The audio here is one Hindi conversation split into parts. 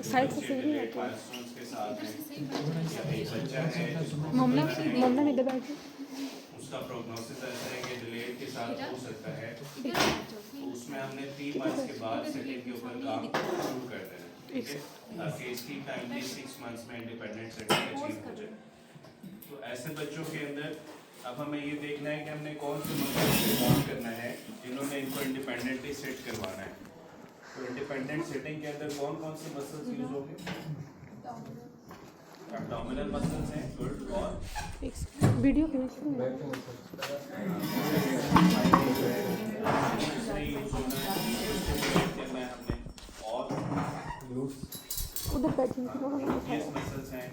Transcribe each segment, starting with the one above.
साइड से सही नहीं आती माइलस्टोन्स के साथ हैं, या एक बच्चा है जिसको ममना फिवर है, ममना इधर बैठो उसका प्रोग्नोसिस ऐसा है कि डिलेड के साथ हो सकता है, तो उसमें हमने 3 मंथ्स के बाद सेटिंग के ऊपर काम शुरू कर देना है, ठीक है, ताकि इसकी टाइमली 6 मंथ्स में इंडिपेंडेंट सेटिंग अचीव हो जाए। तो ऐसे बच्चों के अंदर अब हमें ये देखना है कि हमने कौन से मसल्स पे काम करना है जिन्होंने इनको इंडिपेंडेंटली सेट करवाना है। तो इंडिपेंडेंट सेटिंग के अंदर कौन कौन से मसल्स यूज होंगे? एब्डोमिनल मसल्स हैं, गुड, और वीडियो फिनिश उधर बैठेंगे ये मसल्स हैं।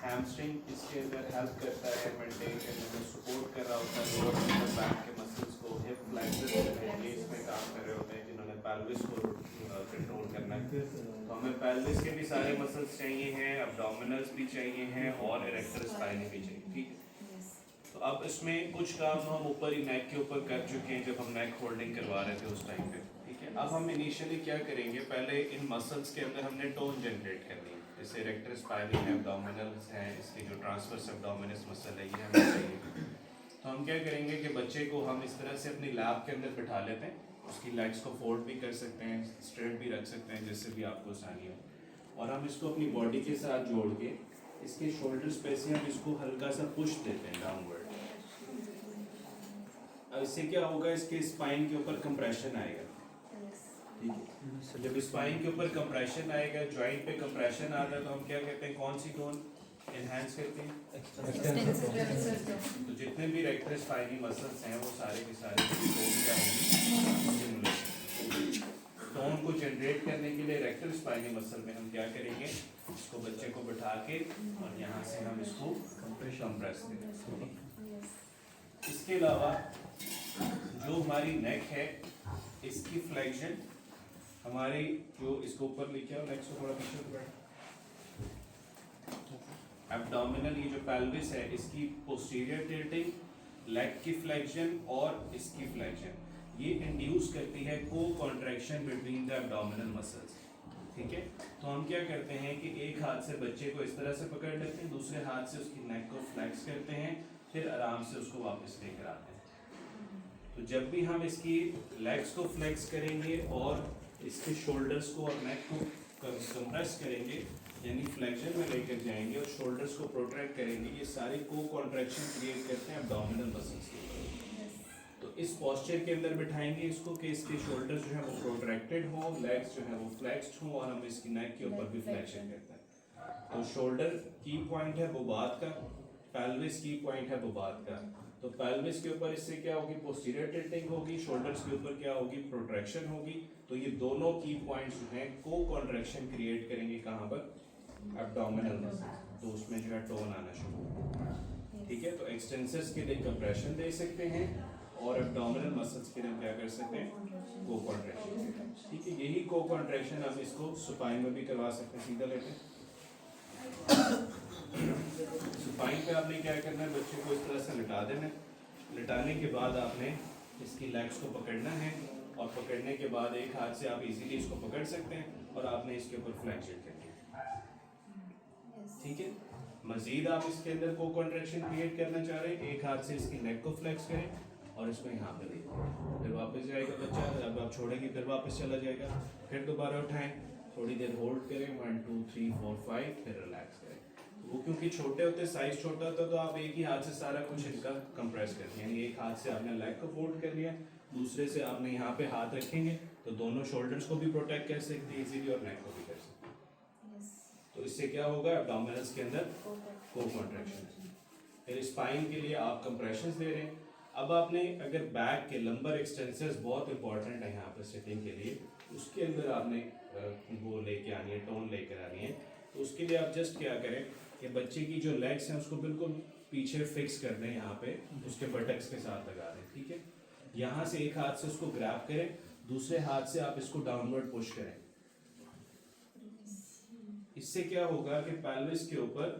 हैमस्ट्रिंग इसके अंदर हेल्प करता है मेंटेन करने में, सपोर्ट कर रहा होता है लोअर अपर बैक के मसल्स को। हिप फ्लेक्सर्स जो है ये इसमें काम कर रहे होते हैं जिन्होंने पेल्विस को कंट्रोल करना है। तो हमें पेल्विस के भी सारे मसल्स चाहिए हैं, एब्डोमिनल्स भी चाहिए हैं और इरेक्टर स्पाइन भी चाहिए, ठीक है। तो अब इसमें कुछ काम हम ऊपर ही नेक के ऊपर कर चुके हैं जब हम नेक होल्डिंग करवा रहे थे उस टाइम पे, ठीक है। अब हम इनिशियली क्या करेंगे, पहले इन मसल्स के अंदर हमने टोन जनरेट करनी है, जैसे इरेक्टर स्पाइनी है, एब्डोमिनल्स हैं, इसकी जो ट्रांसवर्स एब्डोमिनस मसल है ये हमें चाहिए। तो हम क्या करेंगे कि बच्चे को हम इस तरह से अपनी लैब के अंदर बिठा लेते हैं, उसकी लेग्स को फोल्ड भी कर सकते हैं, स्ट्रेट भी रख सकते हैं, जिससे भी आपको आसानी हो, और हम इसको अपनी बॉडी के साथ जोड़ के इसके शोल्डर स्पेस से हम इसको हल्का सा पुश देते हैं डाउनवर्ड। अब इससे क्या होगा, इसके स्पाइन के ऊपर कंप्रेशन आएगा, ठीक है। जब स्पाइन के ऊपर कंप्रेशन आएगा, जॉइंट पे कंप्रेशन आता है, तो हम क्या कहते हैं, कौन सी टोन एनहांस करते हैं? तो जितने भी रेक्टर स्पाइनी मसल्स हैं वो सारे के सारे टोन क्या होंगे, टोन को जनरेट करने के लिए रेक्टर स्पाइनी मसल में हम क्या करेंगे, इसको बच्चे को बिठा के और यहाँ से हम इसको कंप्रेस करेंगे। इसके अलावा जो हमारी नेक है इसकी फ्लेक्शन, हमारी जो इसको ऊपर लेके आओ, नेक से थोड़ा पीछे को बैठ, एब्डोमिनल ये जो पेल्विस है इसकी पोस्टीरियर टिल्टिंग, लेग की फ्लेक्शन और इसकी फ्लेक्शन, ये इंड्यूस करती है को contraction between the abdominal muscles, ठीक है। तो हम क्या करते हैं कि एक हाथ से बच्चे को इस तरह से पकड़ लेते हैं, दूसरे हाथ से उसकी नेक को फ्लेक्स करते हैं, फिर आराम से उसको वापस लेकर आते हैं। तो जब भी हम इसकी लेग्स को फ्लेक्स करेंगे और इसके शोल्डर्स को और नेक को कंप्रेस करेंगे, यानी फ्लेक्शन में लेकर जाएंगे और शोल्डर्स को प्रोट्रैक्ट करेंगे, ये सारे को कॉन्ट्रैक्शन क्रिएट करते हैं एब्डोमिनल मसल्स के। तो इस पोस्चर के अंदर बिठाएंगे इसको कि इसके शोल्डर्स जो है वो प्रोट्रैक्टेड हो, लेग्स जो है वो फ्लेक्स्ड हो, और हम इसकी नेक के ऊपर भी फ्लेक्शन करते हैं। तो शोल्डर की पॉइंट है वो बात का, पेल्विस की पॉइंट है वो बात का। तो पेल्विस के ऊपर इससे क्या होगी, पोस्टीरियर टिल्टिंग होगी, शोल्डर्स के ऊपर क्या होगी, प्रोट्रैक्शन होगी। तो ये दोनों की पॉइंट्स जो हैं को कॉन्ट्रैक्शन क्रिएट करेंगे कहाँ पर, एब्डोमिनल मसल, तो उसमें जो है टोन आना शुरू, ठीक है। तो एक्सटेंसर्स के लिए कंप्रेशन दे सकते हैं और एब्डोमिनल मसल्स के लिए क्या कर सकते हैं, को कॉन्ट्रैक्शन, ठीक है। यही को कॉन्ट्रैक्शन हम इसको सुपाइन में भी करवा सकते हैं, सीधा लेते हैं। सुपाइन पे आपने क्या करना है, बच्चे को इस तरह से लिटा देना है, लिटाने के बाद आपने इसकी लेग्स को पकड़ना है, और पकड़ने के बाद एक हाथ से आप इजीली इसको पकड़ सकते हैं और आपने इसके ऊपर फ्लेक्शन करनी है, ठीक है। मजीद आप इसके अंदर को कॉन्ट्रैक्शन क्रिएट करना चाह रहे हैं, एक हाथ से इसकी नेक को फ्लेक्स करें और इसको यहाँ पे देखिए, फिर वापस जाएगा बच्चा, जब आप छोड़ेंगे फिर वापस चला जाएगा, फिर दोबारा उठाएं, थोड़ी देर होल्ड करें, 1 2 3 4 5, फिर रिलैक्स करें। वो क्योंकि छोटे होते, साइज छोटा होता है, तो आप एक ही हाथ से सारा कुछ इनका कंप्रेस करते हैं, यानी एक हाथ से आपने लेग को फोल्ड कर लिया, दूसरे से आपने यहाँ पे हाथ रखेंगे तो दोनों शोल्डर्स को भी प्रोटेक्ट कर सकते हैं इजीली और नेक को भी कर सकते हैं। तो इससे क्या होगा, एब्डोमिनल्स के अंदर को कॉन्ट्रैक्शन। फिर स्पाइन के लिए आप कंप्रेशंस दे रहे हैं। अब आपने अगर बैक के लंबर एक्सटेंसर्स बहुत इंपॉर्टेंट है यहाँ पर सिटिंग के लिए, उसके अंदर आपने वो लेके आनी है, टोन लेकर आनी है। तो उसके लिए आप जस्ट क्या करें कि बच्चे की जो लेग्स हैं उसको बिल्कुल पीछे फिक्स कर दें, यहाँ पे उसके बटक्स के साथ लगा दें, ठीक है। यहाँ से एक हाथ से उसको ग्रैब करें, दूसरे हाथ से आप इसको डाउनवर्ड पुश करें। इससे क्या होगा कि पेल्विस के ऊपर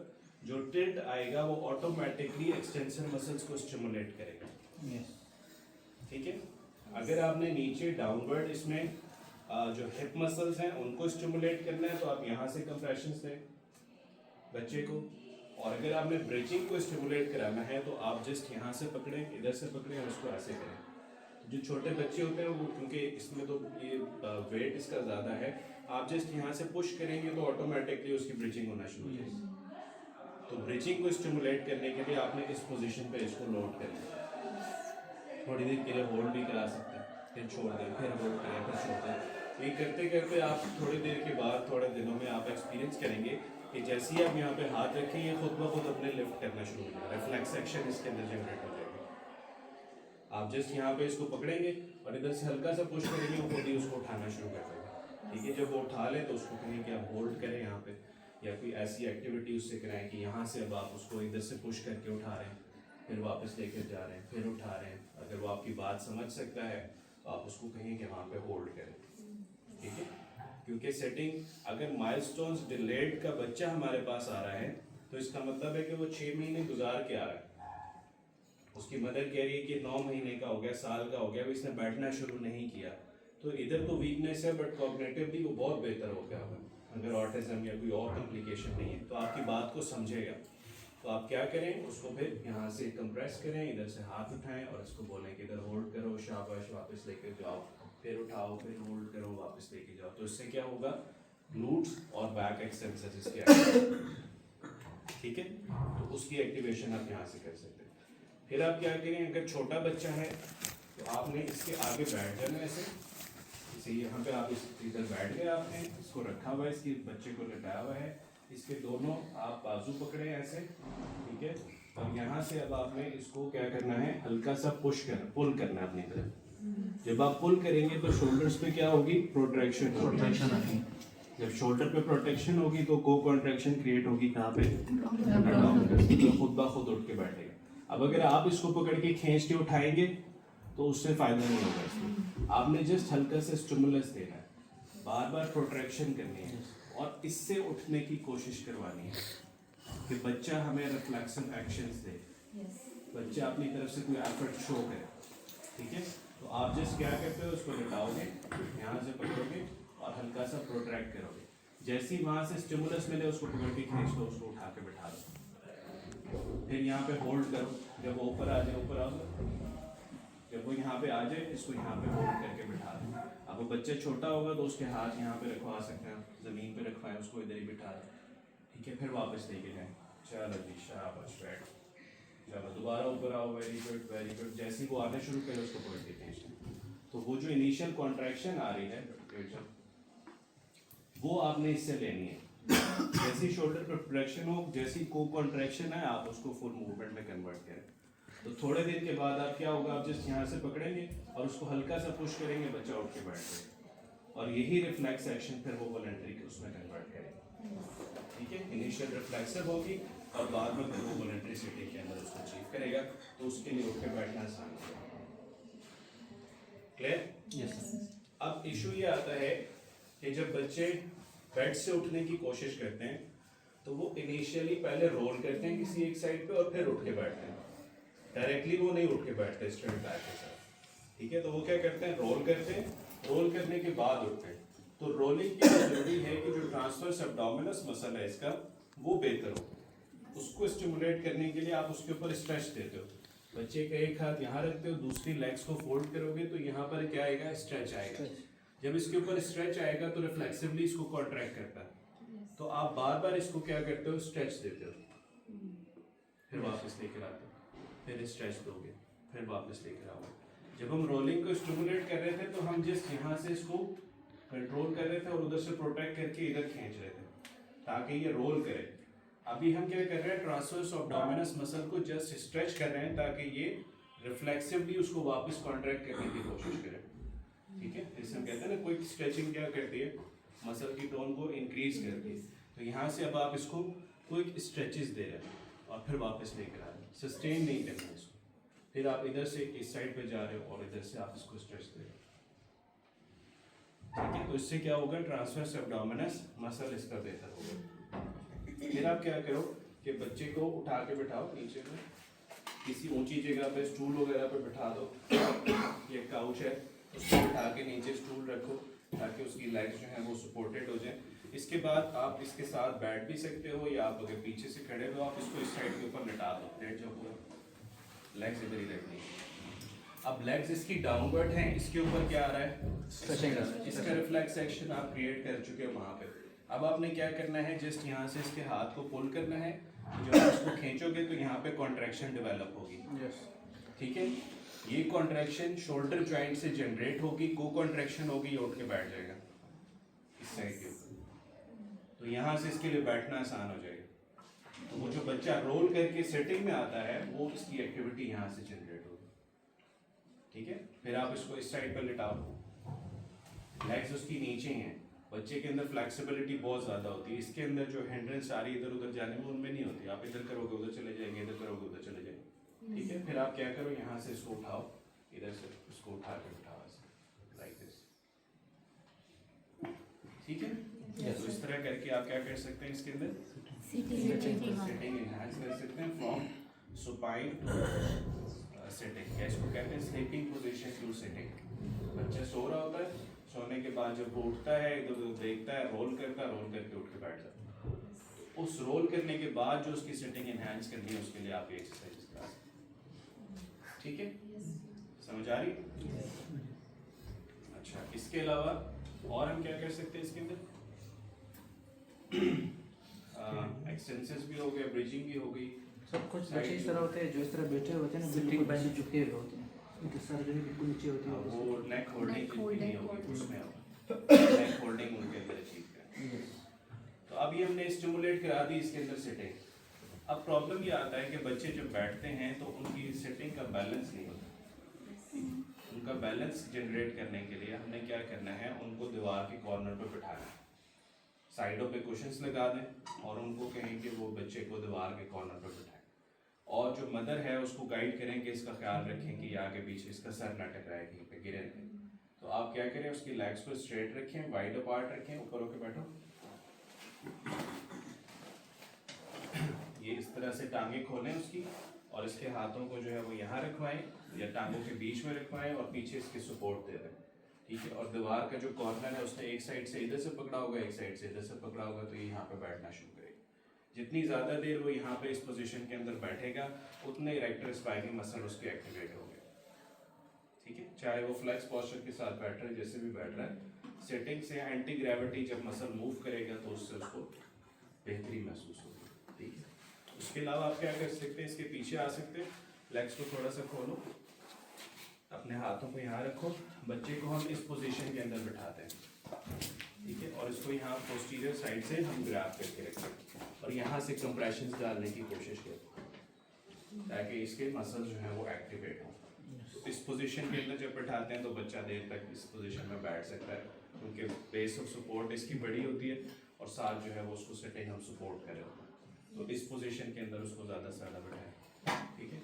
जो टिल्ट आएगा वो ऑटोमेटिकली एक्सटेंशन मसल्स को स्टिमुलेट करेगा, ठीक है। अगर आपने नीचे डाउनवर्ड इसमें जो हिप मसल्स हैं उनको स्टिमुलेट करना है तो आप यहाँ से कंप्रेशन दें बच्चे को, और अगर आपने ब्रीचिंग को स्टिमुलेट कराना है तो आप जस्ट यहाँ से पकड़ें, इधर से पकड़ें और इसको ऐसे करें। जो छोटे बच्चे होते हैं वो क्योंकि इसमें तो ये वेट इसका ज़्यादा है, आप जस्ट यहाँ से पुश करेंगे तो ऑटोमेटिकली उसकी ब्रीचिंग होना शुरू हो जाएगी। तो ब्रीचिंग को स्टिमुलेट करने के लिए आपने इस पोजीशन पे इसको लोड करें, थोड़ी देर के लिए होल्ड भी करा सकते हैं, फिर छोड़ दें, फिर होल्ड करें, फिर छोड़ दें। ये करते करते आप थोड़ी देर के बाद थोड़े दिनों में आप एक्सपीरियंस करेंगे कि जैसे ही आप यहाँ पे हाथ रखें ये खुद ब खुद अपने लिफ्ट करना शुरू हो जाएगा, रिफ्लेक्स एक्शन इसके अंदर जनरेट हो जाएगी। आप जस्ट यहाँ पे इसको पकड़ेंगे और इधर से हल्का सा पुश करेंगे, वो खुद ही उसको उठाना शुरू कर देगा। ठीक है, जब वो उठा ले तो उसको कहें कि आप होल्ड करें यहाँ पे, या कोई ऐसी एक्टिविटी उससे कराएं कि यहाँ से अब आप उसको इधर से पुश करके उठा रहे हैं, फिर वापस लेकर जा रहे हैं, फिर उठा रहे हैं। अगर वो आपकी बात समझ सकता है तो आप उसको कहें कि वहाँ पे होल्ड करें। ठीक है, क्योंकि सेटिंग अगर माइलस्टोन्स डिलेड का बच्चा हमारे पास आ रहा है तो इसका मतलब है कि वो 6 महीने गुजार के आ रहा है। उसकी मदर कह रही है कि 9 महीने का हो गया, साल का हो गया, वो इसने बैठना शुरू नहीं किया, तो इधर तो वीकनेस है बट कॉग्निटिवली वो बहुत बेहतर हो गया होगा। अगर ऑटिज्म या कोई और कॉम्प्लिकेशन नहीं है तो आपकी बात को समझेगा। तो आप क्या करें, उसको फिर यहाँ से कंप्रेस करें, इधर से हाथ उठाएं और इसको बोलें कि इधर होल्ड करो, शाबाश, वापस लेकर जाओ, फिर उठाओ, फिर होल्ड करो, वापस लेके जाओ। तो इससे क्या होगा, ग्लूट्स और बैक एक्सटेंसर्स इसके ठीक है, तो उसकी एक्टिवेशन आप यहाँ से कर सकते हैं। फिर आप क्या करें, अगर छोटा बच्चा है तो आपने इसके आगे बैठ जाना ऐसे, इसे यहाँ पे आप इधर बैठ गए, आपने इसको रखा हुआ है, इसके बच्चे को लटाया हुआ है, इसके दोनों आप बाजू पकड़े ऐसे, ठीक है, और यहाँ से अब आपने इसको क्या करना है, हल्का सा पुल करना है अपनी तरफ। जब आप पुल करेंगे तो शोल्डर्स पे क्या होगी, प्रोट्रैक्शन होगी। जब शोल्डर पे प्रोटेक्शन होगी तो को कॉन्ट्रैक्शन क्रिएट होगी कहाँ पे, तो खुद ब खुद उठ के बैठेगा। अब अगर आप इसको पकड़ के खींच के उठाएंगे तो उससे फायदा नहीं होगा इसमें। आपने जस्ट हल्का से स्टिमुलस देना है, बार बार प्रोट्रैक्शन करनी है और इससे उठने की कोशिश करवानी है कि बच्चा हमें रिफ्लेक्शन एक्शंस दे, बच्चा अपनी तरफ से कोई एफर्ट शो करे। ठीक है, तो आप जस्ट क्या करते हो, उसको लटाओगे, यहाँ से पकड़ोगे और हल्का सा प्रोट्रैक्ट करोगे। जैसे ही वहाँ से स्टिमुलस मिले उसको पकड़ के खींच दो, उसको उठा के बैठा दो, फिर यहाँ पे होल्ड करो। जब वो ऊपर आ जाए, ऊपर आओ, जब वो यहाँ पे आ जाए इसको यहाँ पे होल्ड करके बैठा दो। अब वो बच्चा छोटा होगा तो उसके हाथ यहाँ पे रखवा सकते हैं, ज़मीन पे रखवाएं, उसको इधर ही बिठा दें। ठीक है, फिर वापस लेके जाएं, चलो जी शाबाश, बैठ, चलो दोबारा ऊपर आओ, वेरी गुड वेरी गुड। जैसे ही वो आना शुरू करे उसको पकड़ के खींच लें। तो वो जो इनिशियल कॉन्ट्रैक्शन आ रही है वो आपने इससे लेनी है। जैसी शोल्डर पर प्रोट्रैक्शन हो, जैसी को कॉन्ट्रैक्शन है, आप उसको फुल मूवमेंट में कन्वर्ट करें। तो थोड़े देर के बाद आप क्या होगा, आप जस्ट यहाँ से पकड़ेंगे और उसको हल्का सा पुश करेंगे, बच्चा उठ के बैठ जाएगा और यही रिफ्लेक्स एक्शन फिर वो वॉलंटरी उसमें कन्वर्ट करेगा। ठीक है, इनिशियल रिफ्लेक्सिव होगी और बाद में फिर वो वॉलंटरी सिटी के अंदर उसको अचीव करेगा, तो उसके लिए उठ के बैठना आसान होगा। क्लियर? यस। अब इशू ये आता है कि जब बच्चे बेड से उठने की कोशिश करते हैं तो वो इनिशियली पहले रोल करते हैं किसी एक साइड पे और फिर उठ के बैठते हैं। डायरेक्टली वो नहीं उठ के बैठते स्ट्रेट बैक के साथ। ठीक है, तो वो क्या करते हैं, रोल करते हैं, रोल करने के बाद उठते हैं। तो रोलिंग की जरूरी है कि जो ट्रांसवर्स एब्डोमिनस मसल है इसका वो बेहतर हो। उसको स्टिमुलेट करने के लिए आप उसके ऊपर स्ट्रेच देते हो। बच्चे का एक हाथ यहाँ रखते हो, दूसरी लेग्स को फोल्ड करोगे तो यहाँ पर क्या आएगा, स्ट्रेच आएगा। जब इसके ऊपर स्ट्रेच आएगा तो रिफ्लेक्सिवली इसको कॉन्ट्रैक्ट करता है। तो आप बार बार इसको क्या करते हो, स्ट्रेच देते हो, फिर वापस लेकर आते हो, फिर स्ट्रेच दोगे, फिर वापस लेकर आओगे। जब हम रोलिंग को स्टिमुलेट कर रहे थे तो हम जस्ट यहाँ से इसको कंट्रोल कर रहे थे और उधर से प्रोटेक्ट करके इधर खींच रहे थे ताकि ये रोल करे। अभी हम क्या कर रहे हैं, ट्रांसवर्स एब्डोमिनस मसल को जस्ट स्ट्रेच कर रहे हैं ताकि ये रिफ्लेक्सिवली उसको वापस कॉन्ट्रैक्ट करने की कोशिश करे। ठीक है, जैसे हम कहते हैं ना, क्विक स्ट्रेचिंग क्या करती है, मसल की टोन को इंक्रीज करती है। तो यहाँ से अब आप इसको क्विक स्ट्रेचेस दे रहे हैं और फिर वापस लेकर आ रहे हैं, सस्टेन नहीं करना इसको। फिर आप इधर से इस साइड पे जा रहे हो और इधर से आप इसको स्ट्रेच दे रहे हो। ठीक है, तो इससे क्या होगा, ट्रांसवर्स एब्डोमिनस मसल इसका बेहतर होगा। फिर आप क्या करो कि बच्चे को उठा के बिठाओ नीचे में, किसी ऊंची जगह पे, स्टूल वगैरह पे बिठा दो, ये काउच है उसको बिठा के नीचे स्टूल रखो, ताकि उसकी लेग्स जो हैं वो सपोर्टेड हो जाए। इसके बाद आप इसके साथ बैठ भी सकते हो, या आप अगर पीछे से खड़े हो आप इसको इस साइड के ऊपर लिटा दो, लेट जाओ पूरा, लेग्स इधर ही रखनी है। अब लेग्स इसकी डाउनवर्ड हैं, इसके ऊपर क्या आ रहा है, इसका रिफ्लेक्स एक्शन आप क्रिएट कर चुके हो वहाँ पे। अब आपने क्या करना है, जस्ट यहाँ से इसके हाथ को पुल करना है, जब आप इसको खींचोगे तो यहाँ पे कॉन्ट्रैक्शन डेवलप होगी, ठीक है। ये कॉन्ट्रैक्शन शोल्डर जॉइंट से जनरेट होगी, को कॉन्ट्रैक्शन होगी, ये उठ के बैठ जाएगा इस साइड के ऊपर, तो यहाँ से इसके लिए बैठना आसान हो जाएगा। तो वो जो बच्चा रोल करके सेटिंग में आता है वो इसकी एक्टिविटी यहाँ से जनरेट होगी, ठीक है। फिर आप इसको इस साइड पर लिटाओ, लेग्स उसकी नीचे हैं, बच्चे के अंदर फ्लेक्सिबिलिटी बहुत ज़्यादा होती है, इसके अंदर जो हैंड्रेस आ रही है इधर उधर जाने में उनमें नहीं होती, आप इधर करोगे उधर चले जाएंगे, इधर करोगे उधर चले जाएंगे, ठीक है। फिर आप क्या करो, यहाँ से इसको उठाओ, इधर से इसको उठा के उठाओ ऐसे, लाइक दिस, ठीक है। तो इस तरह करके आप क्या कर सकते हैं, इसके अंदर सेटिंग एनहांस कर सकते हैं फ्रॉम सुपाइन टू सिटिंग, इसको कहते हैं स्लीपिंग पोजीशन टू सिटिंग। बच्चा सो रहा होता है, सोने के बाद जब वो उठता है इधर उधर देखता है, रोल करता है, रोल करके उठ के बैठ जाता है। उस रोल करने के बाद जो उसकी सिटिंग एनहांस करनी है उसके लिए आप ये एक्सरसाइज करा सकते हैं, ठीक है। समझ आ रही? अच्छा, इसके अलावा और हम क्या कर सकते हैं इसके अंदर, एक्सटेंसेस भी हो गए, ब्रिजिंग भी हो गई, सब कुछ बच्चे इस तरह होते हैं जो इस तरह बैठे होते हैं ना, बिल्कुल बैठे झुके हुए होते हैं, उनकी सर जो है बिल्कुल नीचे होती है, वो नेक होल्डिंग नहीं होगी उसमें, नेक होल्डिंग उनके अंदर अचीव करें। तो अब ये हमने स्टिमुलेट करा दी इसके अंदर सिटिंग। अब प्रॉब्लम ये आता है कि बच्चे जब बैठते हैं तो उनकी सिटिंग का बैलेंस नहीं होता। उनका बैलेंस जनरेट करने के लिए हमने क्या करना है, उनको दीवार के कॉर्नर पर बिठाना है, साइडों पे कुशन्स लगा दें और उनको कहें कि वो बच्चे को दीवार के कॉर्नर पर बिठाएं, और जो मदर है उसको गाइड करें कि इसका ख्याल रखें कि आगे पीछे इसका सर ना टकराए कहीं पे गिरे नहीं। तो आप क्या करें, उसकी लेग्स को स्ट्रेट रखें, वाइड अपार्ट रखें, ऊपर होकर बैठो, ये इस तरह से टांगे खोलें उसकी, और इसके हाथों को जो है वो यहाँ रखवाएं या टांगों के बीच में रखवाएं और पीछे इसकी सपोर्ट दे दें, ठीक है। और दीवार का जो कॉर्नर है उसने एक साइड से इधर से पकड़ा होगा, एक साइड से इधर से पकड़ा होगा, तो ये यहाँ पे बैठना शुरू करेगा। जितनी ज़्यादा देर वो यहाँ पे इस पोजीशन के अंदर बैठेगा उतने इरेक्टर स्पाइनी मसल उसके एक्टिवेट होंगे, ठीक है। चाहे वो फ्लेक्स पोस्चर के साथ बैठ रहा है, जैसे भी बैठ रहा है, सेटिंग से एंटी ग्रेविटी जब मसल मूव करेगा तो उससे उसको बेहतरी महसूस होगी, ठीक है। उसके अलावा आप क्या कर सकते हैं, इसके पीछे आ सकते हैं, लेग्स को थोड़ा सा खोलो, अपने हाथों को यहाँ रखो, बच्चे को हम इस पोजीशन के अंदर बिठाते हैं, ठीक है, और इसको यहाँ पोस्टीरियर साइड से हम ग्रैब करके रखते हैं और यहाँ से कंप्रेशंस डालने की कोशिश करते हैं ताकि इसके मसल जो है वो एक्टिवेट हो। तो इस पोजीशन के अंदर जब बिठाते हैं तो बच्चा देर तक इस पोजीशन में बैठ सकता है, क्योंकि बेस ऑफ सपोर्ट इसकी बड़ी होती है और साथ जो है वो उसको सिटिंग हम सपोर्ट कर रहे होते हैं। तो इस पोजीशन के अंदर उसको ज़्यादा से ज़्यादा बिठाएं, ठीक है।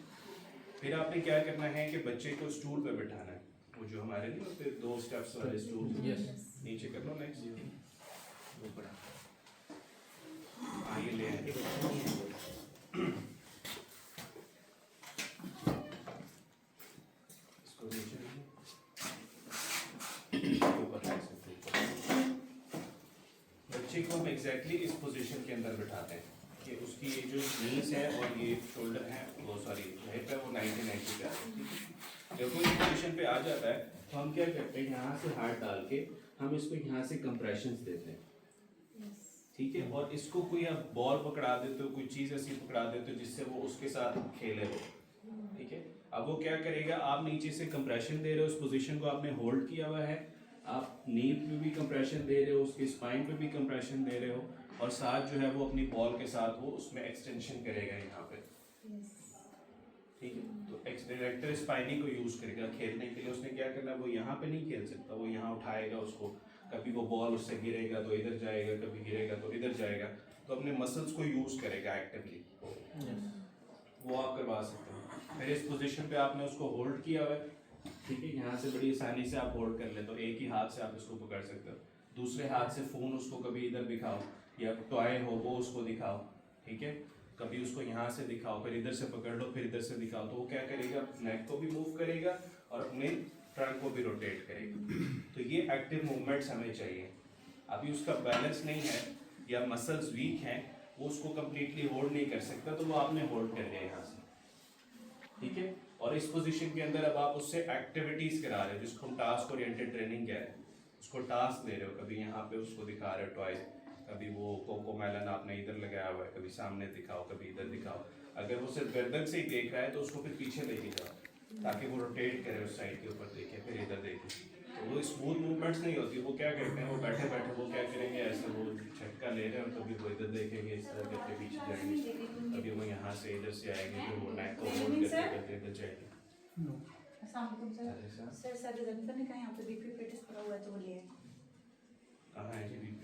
फिर आपने क्या करना है कि बच्चे को स्टूल पे बिठाना है, वो जो हमारे नहीं होते 2 स्टेप्स वाले स्टूल, नीचे कर लो, नेक्स्ट ऊपर, हाँ ये ले आए, इसको नीचे ऊपर रख सकते हैं। बच्चे को हम एग्जैक्टली इस पोजीशन के अंदर बिठाते हैं कि उसकी ये जो नीज है और ये शोल्डर है, वो सॉरी हिप है, वो 90-90 पे आ जाती है। जब वो इस पोजीशन पे आ जाता है तो हम क्या करते हैं, यहाँ से हाथ डाल के हम इसको यहाँ से कंप्रेशंस देते हैं, ठीक है। और इसको कोई आप बॉल पकड़ा देते हो, कोई चीज़ ऐसी पकड़ा देते हो जिससे वो उसके साथ खेले हो, ठीक है। अब वो क्या करेगा, आप नीचे से कंप्रेशन दे रहे हो, उस पोजीशन को आपने होल्ड किया हुआ है, आप नी पे भी कंप्रेशन दे रहे हो, उसकी स्पाइन पे भी कंप्रेशन दे रहे हो, और साथ जो है वो अपनी बॉल के साथ वो उसमें एक्सटेंशन करेगा यहाँ पे, ठीक है। तो एक्सटेंडर स्पाइनी को यूज करेगा खेलने के लिए। उसने क्या करना, वो यहाँ पे नहीं खेल सकता, वो यहाँ उठाएगा उसको, कभी वो बॉल उससे गिरेगा तो इधर जाएगा, कभी गिरेगा तो इधर जाएगा, तो अपने मसल्स को यूज करेगा एक्टिवली, वो आप करवा सकते हैं। फिर इस पोजीशन पे आपने उसको होल्ड किया हुआ है, ठीक है, यहाँ से बड़ी आसानी से आप होल्ड कर ले, तो एक ही हाथ से आप इसको पकड़ सकते हो, दूसरे हाथ से फोन उसको कभी इधर दिखाओ या टॉय हो वो उसको दिखाओ, ठीक है, कभी उसको यहाँ से दिखाओ, फिर इधर से पकड़ लो, फिर इधर से दिखाओ, तो वो क्या करेगा, नेक को भी मूव करेगा और अपने ट्रंक को भी रोटेट करेगी। तो ये एक्टिव मूवमेंट्स हमें चाहिए। अभी उसका बैलेंस नहीं है या मसल्स वीक हैं, वो उसको कंप्लीटली होल्ड नहीं कर सकता, तो वो आपने होल्ड कर लिया यहाँ से, ठीक है। और इस पोजीशन के अंदर अब आप उससे एक्टिविटीज करा रहे हो, जिसको हम टास्क ओरिएंटेड ट्रेनिंग कह रहे हैं। उसको टास्क दे रहे हो, कभी यहाँ पे उसको दिखा रहे हो टॉय, कभी वो कोकोमेलन आपने इधर लगाया हुआ है, कभी सामने दिखाओ, कभी इधर दिखाओ। अगर वो सिर्फ गर्दन से ही देख रहा है तो उसको फिर पीछे लेके जाओ, ताकि वो रोटेट करे, उस साइड के ऊपर देखे, फिर इधर देखे। तो वो स्मूथ मूवमेंट्स नहीं होती। वो क्या करते हैं, वो बैठे बैठे वो क्या करेंगे, ऐसे वो झटका ले रहे हैं, कभी वो इधर देखेंगे, इस तरह करके पीछे जाएंगे, कभी वो यहाँ से इधर से आएंगे, फिर वो नेक को होल्ड करते करते इधर जाएंगे। सर सर जमीन ने कहा यहाँ पे बीपी पेटिस पड़ा हुआ है तो वो ले आए। कहाँ है जी बीपी?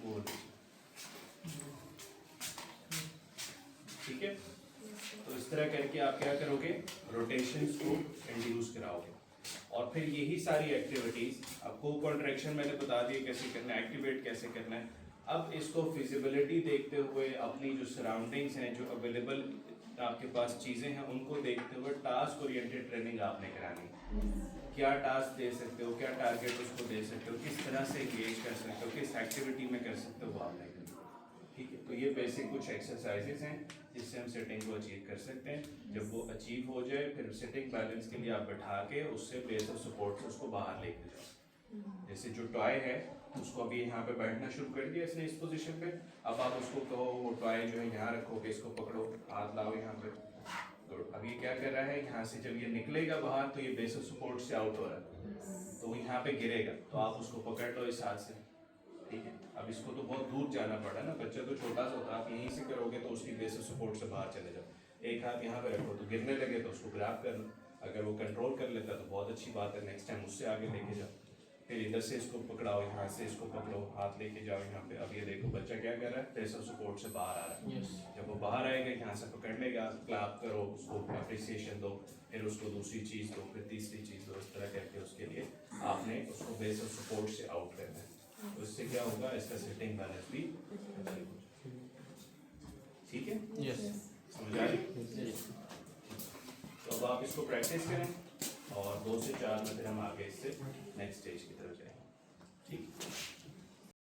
वो ठीक है। तो इस तरह करके आप क्या करोगे, रोटेशंस को इंड्यूस कराओगे। और फिर यही सारी एक्टिविटीज, आपको कॉन्ट्रैक्शन मैंने बता दिया कैसे करना है, एक्टिवेट कैसे करना है। अब इसको फिजिबिलिटी देखते हुए, अपनी जो सराउंडिंग्स हैं, जो अवेलेबल आपके पास चीज़ें हैं, उनको देखते हुए टास्क ओरिएंटेड ट्रेनिंग आपने करानी है। क्या टास्क दे सकते हो, क्या टारगेट उसको दे सकते हो, किस तरह से एंगेज कर सकते हो, किस एक्टिविटी में कर सकते हो, वो आपने करना। ठीक है, तो ये बेसिक कुछ एक्सरसाइजेस हैं जिससे हम सेटिंग को अचीव कर सकते हैं। जब वो अचीव हो जाए, फिर सेटिंग बैलेंस के लिए आप बैठा के उससे बेस ऑफ सपोर्ट से उसको बाहर लेके जाओ। जैसे जो टॉय है उसको अभी यहाँ पे बैठना शुरू कर दिया इसने इस पोजीशन पे, अब आप उसको कहो वो टॉय जो है यहाँ रखोगे, इसको पकड़ो, हाथ लाओ यहाँ पे। तो अब ये क्या कर रहा है, यहाँ से जब ये निकलेगा बाहर तो ये बेस ऑफ सपोर्ट से आउट हो रहा है, तो वो यहाँ पे गिरेगा, तो आप उसको पकड़ लो इस हाथ से। ठीक है, अब इसको तो बहुत दूर जाना पड़ा ना, बच्चा तो छोटा सा होता है, आप यहीं से करोगे तो उसकी बेस ऑफ सपोर्ट से बाहर चले जाओ। एक हाथ यहाँ पे रखो, तो गिरने लगे तो उसको ग्रैब कर लो, अगर वो कंट्रोल कर लेता तो बहुत अच्छी बात है, नेक्स्ट टाइम उससे आगे लेके जाओ। फिर इधर से इसको पकड़ाओ, यहाँ से इसको पकड़ो, हाथ लेके जाओ यहाँ पे। अब ये देखो बच्चा क्या कर रहा है, बेस ऑफ सपोर्ट से बाहर आ रहा है। जब वो बाहर आएगा, यहाँ से पकड़ लेगा, क्लैप करो, उसको अप्रिसिएशन दो, फिर उसको दूसरी चीज़ दो, फिर तीसरी चीज़ दो, इस तरह करके उसके लिए आपने उसको बेस ऑफ सपोर्ट से आउट करना है। तो इससे क्या होगा, इसका सेटिंग बैलेंस भी ठीक है। यस, समझ आ रही? तो अब आप इसको प्रैक्टिस करें और 2 से 4 में फिर हम आगे इससे नेक्स्ट स्टेज की तरफ जाएंगे। ठीक।